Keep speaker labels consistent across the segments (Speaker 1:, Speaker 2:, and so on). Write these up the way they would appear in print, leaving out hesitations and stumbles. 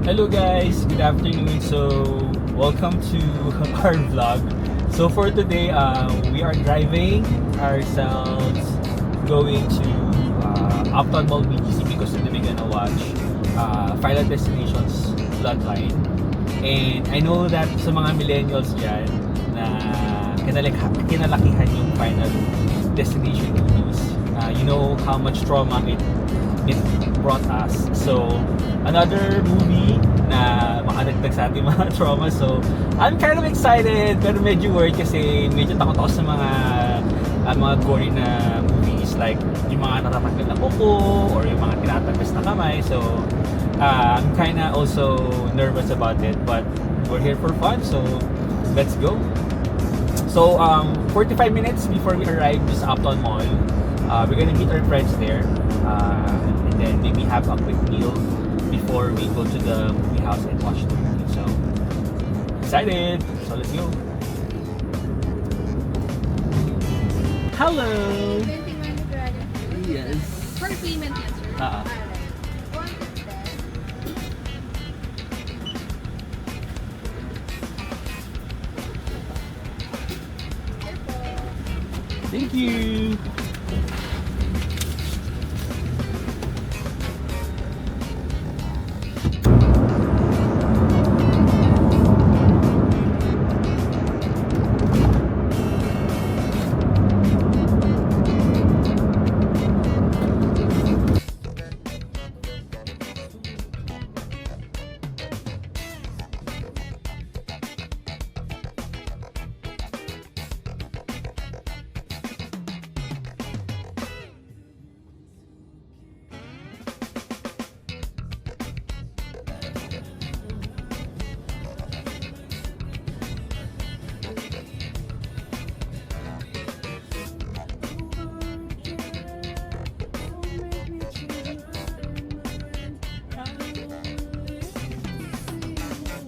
Speaker 1: Hello guys, good afternoon. So welcome to our vlog. So for today, we are driving ourselves going to Uptown Mall BGC because today we're gonna watch Final Destinations Bloodline. And I know that sa mga millennials dyan na kinalakihan yung Final Destination movies, you know how much trauma it brought us. So another movie na makadagdag sa ating mga trauma. So I'm kind of excited pero medyo worried kasi medyo takot ako sa mga gory na movies like yung mga natatanggal na kuko or yung mga tinatagos na kamay. So I'm kind of also nervous about it, but we're here for fun, so let's go. So 45 minutes before we arrive sa Uptown Mall, we're gonna meet our friends there, and then maybe have a quick meal before we go to the movie house and watch the movie. So excited! So let's go. Hello.
Speaker 2: 21 Dragon Fruit.
Speaker 1: Yes.
Speaker 2: For payment yan, sir. Alright. One is that.
Speaker 1: Thank you.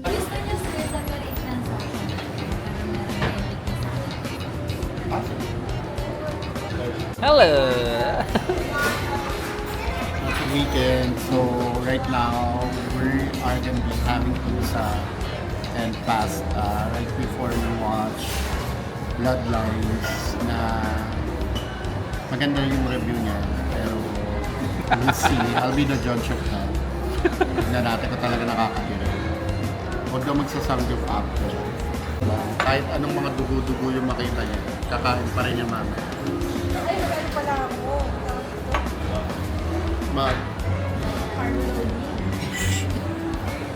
Speaker 2: Gusto niyo, sir, separate lang sa akin.
Speaker 1: Hello.
Speaker 3: Happy weekend. So right now we are gonna be having pizza and pasta right before we watch Bloodlines na maganda yung review niya pero we'll see. I'll be the judge of that. Tignan natin kung talaga nakakakilig. Huwag daw magsasanggip after. Kahit anong mga dugo-dugo yung makita niya, kakain pa rin niya mama.
Speaker 2: Ay, meron pala ako.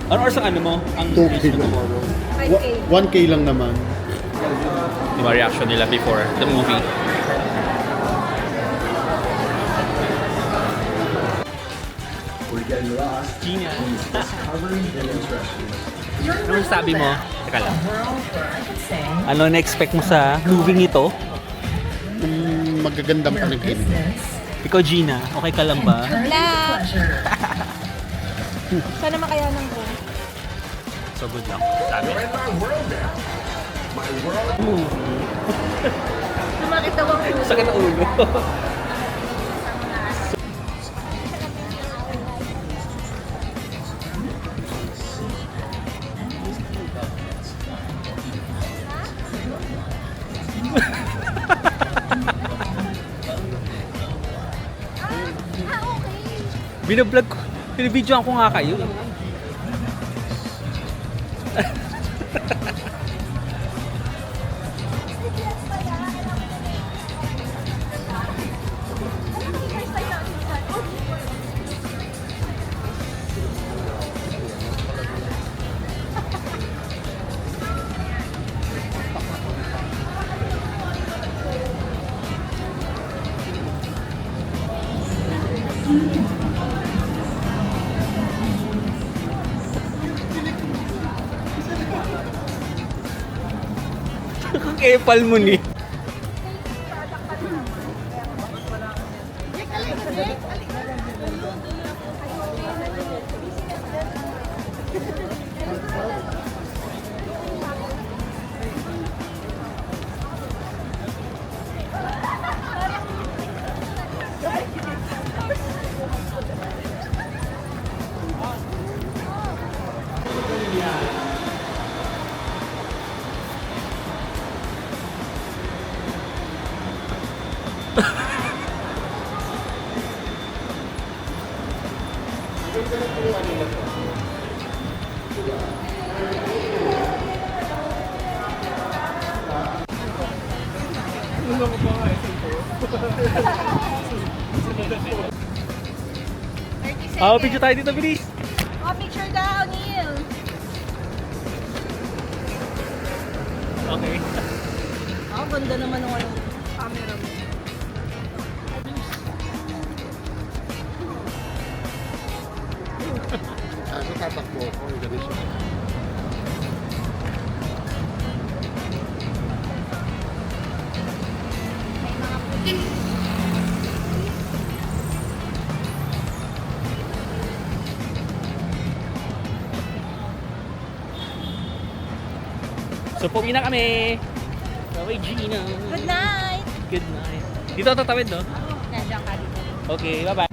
Speaker 1: Ano oras ang ano mo? Ang
Speaker 3: 2K
Speaker 1: release mo
Speaker 3: lang.
Speaker 1: tomorrow?
Speaker 2: 5K.
Speaker 3: 1K lang naman.
Speaker 1: Yung mga reaction nila before the movie. Gina. Anong sabi mo? Teka lang. Ano na-expect mo sa movie ito?
Speaker 3: Magagandang panaginip.
Speaker 1: Ikaw Gina, okay ka lang ba?
Speaker 2: Wala. Sana makayanan ko.
Speaker 1: So good luck. Sabi.
Speaker 2: Sumakit ako ang
Speaker 1: Sakit ang ulo. Binablog ko. Binibidyoan ko nga kayo. Kung epal mo ni. Ah, picture tayo dito, bilis!
Speaker 2: Oh, picture daw, Neil.
Speaker 1: Okay.
Speaker 2: Oh, ganda naman ng ano, camera mo.
Speaker 3: Ano tatakbo ko? Gabi siya.
Speaker 2: May mga pulis.
Speaker 1: So, pauwi na kami! Okay, Gina!
Speaker 2: Good night.
Speaker 1: Good night! Dito tatawid, no?
Speaker 2: Nandiyan ka dito.
Speaker 1: Okay, bye-bye!